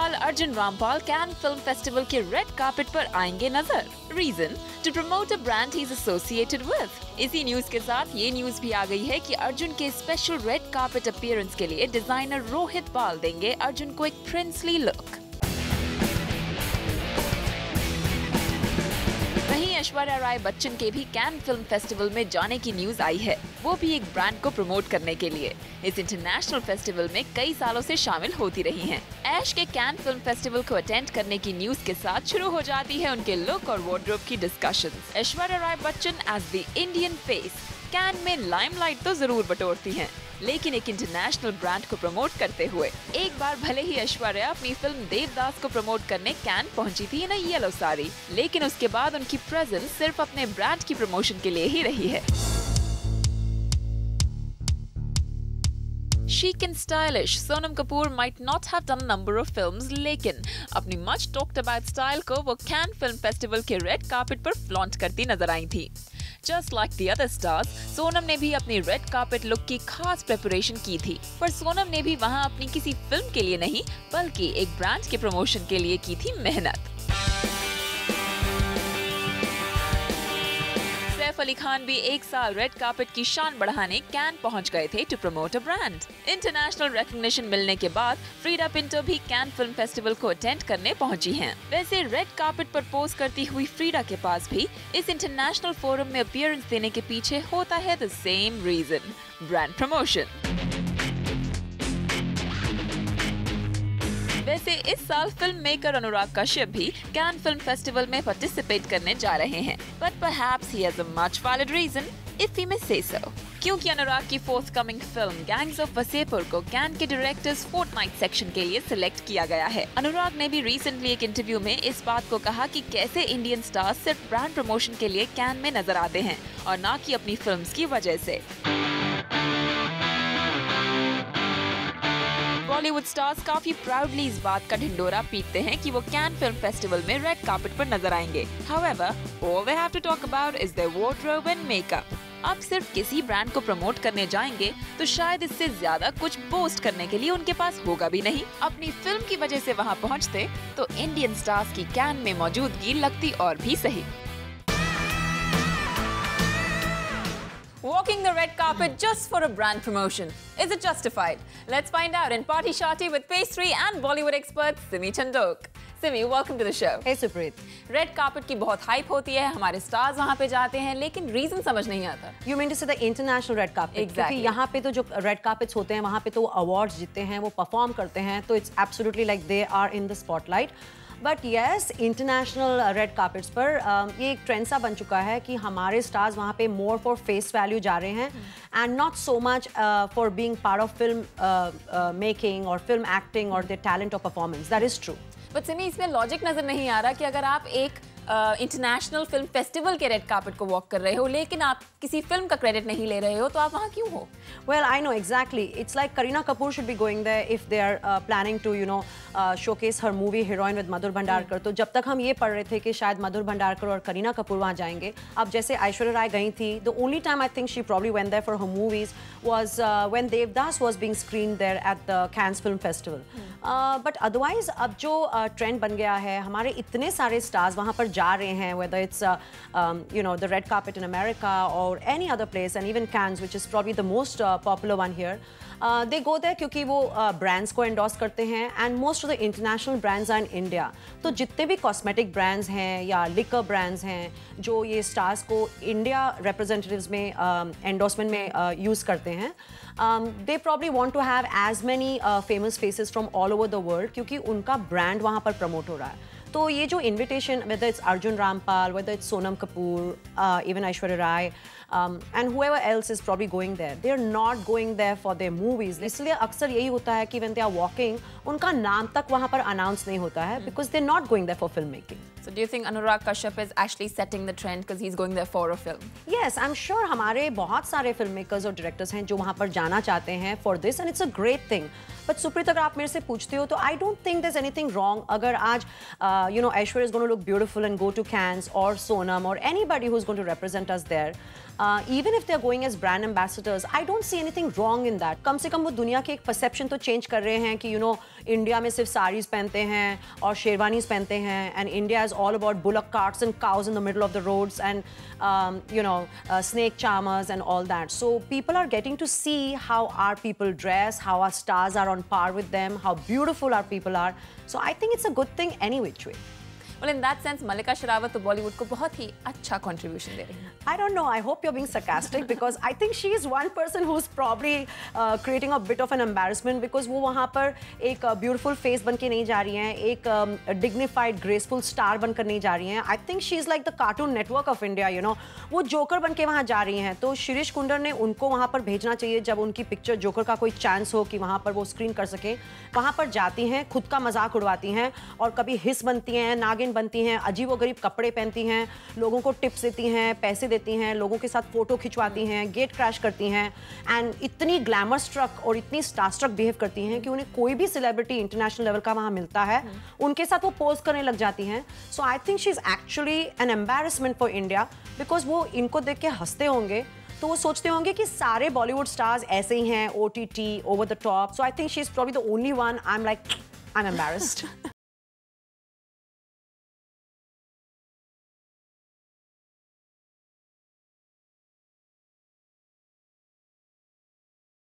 साल Arjun Rampal Cannes film festival के red carpet पर आएंगे नजर। Reason to promote a brand he is associated with. इसी न्यूज के साथ ये न्यूज भी आ गई है कि अर्जुन के स्पेशल रेड कार्पेट अपीयरेंस के लिए डिजाइनर रोहित पाल देंगे अर्जुन को एक प्रिंसली लुक। वहीं ऐश्वर्या राय बच्चन के भी कैन फिल्म फेस्टिवल में जाने की न्यूज आई है, वो भी एक ब्रांड को प्रमोट करने के लिए। इस इंटरनेशनल फेस्टिवल में कई सालों से शामिल होती रही हैं। ऐश के कैन फिल्म फेस्टिवल को अटेंड करने की न्यूज के साथ शुरू हो जाती है उनके लुक और वार्डरोब की discussions. Aishwarya Rai Bachchan as the Indian face Cannes में लाइमलाइट तो जरूर बटोरती हैं, लेकिन एक इंटरनेशनल ब्रांड को प्रमोट करते हुए एक बार भले ही ऐश्वर्या अपनी फिल्म देवदास को प्रमोट करने कैन पहुंची थी इन अ येलो साड़ी, लेकिन उसके बाद उनकी प्रेजेंस सिर्फ अपने ब्रांड की प्रमोशन के लिए ही रही है। Chic and stylish, Sonam Kapoor might not have done a number of films, लेकिन अपनी much talked about style को वो कैन फिल्म फेस्टिवल के रेड कार्पेट पर फ्लॉन्ट करती नजर आई थी। Just like the other stars, Sonam ने भी अपनी रेड कार्पेट लुक की खास प्रेपरेशन की थी, पर सोनम ने भी वहां अपनी किसी फिल्म के लिए नहीं बल्कि एक ब्रांड के प्रमोशन के लिए की थी मेहनत। सैफ अली खान भी एक साल रेड कार्पेट की शान बढ़ाने कैन पहुंच गए थे to promote a brand. International recognition मिलने के बाद फ्रीडा पिंटो भी कैन फिल्म फेस्टिवल को अटेंड करने पहुंची हैं। वैसे रेड कार्पेट पर पोज करती हुई फ्रीडा के पास भी इस इंटरनेशनल फोरम में अपीयरेंस देने के पीछे होता है the same reason, brand promotion. वैसे इस साल फिल्म मेकर अनुराग कश्यप भी कैन फिल्म फेस्टिवल में पार्टिसिपेट करने जा रहे हैं, but perhaps he has a much valid reason if we may say so, क्योंकि अनुराग की forthcoming film gangs of Wasseypur को कैन के डायरेक्टर्स फोर्टनाइट सेक्शन के लिए सिलेक्ट किया गया है। अनुराग ने भी रिसेंटली एक इंटरव्यू में इस बात को कहा कि कैसे इंडियन स्टार्स सिर्फ ब्रांड प्रमोशन के लिए कैन में नजर आते हैं और ना कि अपनी फिल्म्स की वजह से। बॉलीवुड स्टार्स काफी प्राउडली इस बात का ढिंडोरा पीटते हैं कि वो कैन फिल्म फेस्टिवल में रेड कार्पेट पर नजर आएंगे। However, all they have to talk about is their wardrobe and makeup. अब सिर्फ किसी ब्रांड को प्रमोट करने जाएंगे तो शायद इससे ज्यादा कुछ बोस्ट करने के लिए उनके पास होगा भी नहीं। अपनी फिल्म की वजह से वहां पहुंचते तो इंडियन स्टार्स की कैन में मौजूदगी लगती और भी सही। Walking the red carpet just for a brand promotion. Is it justified? Let's find out in Party Shati with pastry and Bollywood expert Simi Chandok. Simi, welcome to the show. Hey Supreet. Red carpet की बहुत hype होती है, हमारे stars वहाँ पे जाते हैं, लेकिन reason समझ नहीं आता। You mean to say the international red carpet? Exactly. क्योंकि यहाँ पे तो जो red carpets होते हैं, वहाँ पे तो वो awards जीतते हैं, वो perform करते हैं, तो it's absolutely like they are in the spotlight. But yes, international red carpets पर ये एक ट्रेंड सा बन चुका है कि हमारे स्टार्स वहाँ पे मोर फॉर फेस वैल्यू जा रहे हैं and not so much for being part of film making और फिल्म एक्टिंग और the talent of performance. That is true. But Simi, इसमें लॉजिक नजर नहीं आ रहा कि अगर आप एक इंटरनेशनल फिल्म फेस्टिवल के रेड कार्पेट को वॉक कर रहे हो लेकिन आप किसी फिल्म का क्रेडिट नहीं ले रहे हो, तो आप वहाँ क्यों हो? Well, I know exactly. It's like Kareena Kapoor should be going there if they are planning to, you know, showcase her movie Heroine with Madhur Bhandarkar. तो जब तक हम ये पढ़ रहे थे कि शायद मधुर भंडारकर और करीना कपूर वहाँ जाएंगे, अब जैसे ऐश्वर्या राय गई थी, the only time I think she probably went there for her movies was when Devdas was being screened there at the Cannes Film Festival. But otherwise, अब जो ट्रेंड बन गया है, हमारे इतने सारे स्टार्स वहाँ पर जा रहे हैं, whether it's you know, the red carpet in America or any other place, and even Cannes, which is probably the most popular one here. They go there क्योंकि वो brands को endorse करते हैं and most of the international brands are in India. तो जितने भी cosmetic brands हैं या liquor brands हैं जो ये stars को India representatives में endorsement में use करते हैं, they probably want to have as many famous faces from all over the world क्योंकि उनका brand वहाँ पर promote हो रहा है। तो ये जो invitation, whether it's Arjun Rampal, whether it's Sonam Kapoor, even Aishwarya Rai, and whoever else is probably going there, they are not going there for their movies. इसलिए अक्सर यही होता है कि when they are walking, उनका नाम तक वहाँ पर announce नहीं होता है because they're not going there for filmmaking. So do you think Anurag Kashyap is actually setting the trend because he's going there for a film? Yes, I'm sure हमारे बहुत सारे filmmakers और directors हैं जो वहाँ पर जाना चाहते हैं for this, and it's a great thing. But Supreet अगर आप मेरे से पूछते हो तो I don't think there is anything wrong अगर आज you know Aishwarya is going to look beautiful and go to Cannes और सोनम और anybody who is going to represent us there even if they're going as brand ambassadors, I don't see anything wrong in that. कम से कम वो दुनिया के एक perception तो change कर रहे हैं कि you know इंडिया में सिर्फ साड़ीज पहनते हैं और शेरवानीज पहनते हैं and India is all about bullock carts and cows in the middle of the roads and you know snake charmers and all that. So people are getting to see how our people dress, how our stars are on par with them, how beautiful our people are. So I think it's a good thing any which way. Well, in that sense, Mallika Sherawat तो बॉलीवुड को बहुत ही अच्छा contribution दे रही हैं. I don't know. I hope you're being sarcastic because I think she is one person who's probably creating a bit of an embarrassment because वो वहाँ पर एक beautiful face बन के नहीं जा रही हैं, एक dignified, graceful star बनकर नहीं जा रही हैं. I think she is like the Cartoon Network of India, you know. वो जोकर बन के वहाँ जा रही हैं. तो शिरीष कुंडर ने उनको वहाँ पर भेजना चाहिए जब उनकी पिक्चर जोकर का कोई चांस हो कि वहाँ पर वो स्क्रीन कर सके. वहाँ पर जाती हैं, खुद का मजाक उड़वाती हैं और कभी हिस बनती हैं, नागिन बनती हैं, अजीबोगरीब कपड़े पहनती हैं, लोगों को टिप्स देती हैं, पैसे देती हैं, लोगों के साथ फोटो खिंचवाती हैं, गेट क्रैश करती हैं एंड इतनी ग्लैमर स्ट्रक और इतनी स्टार स्ट्रक बिहेव करती हैं कि उन्हें कोई भी सेलिब्रिटी इंटरनेशनल लेवल का वहाँ मिलता है उनके साथ वो पोज करने लग जाती हैं. So I think she is actually an embarrassment for India because वो इनको देख के हंसते होंगे तो वो सोचते होंगे कि सारे बॉलीवुड स्टार्स ऐसे ही हैं, OTT, over the top. So I think she is probably the only one I am like I am embarrassed.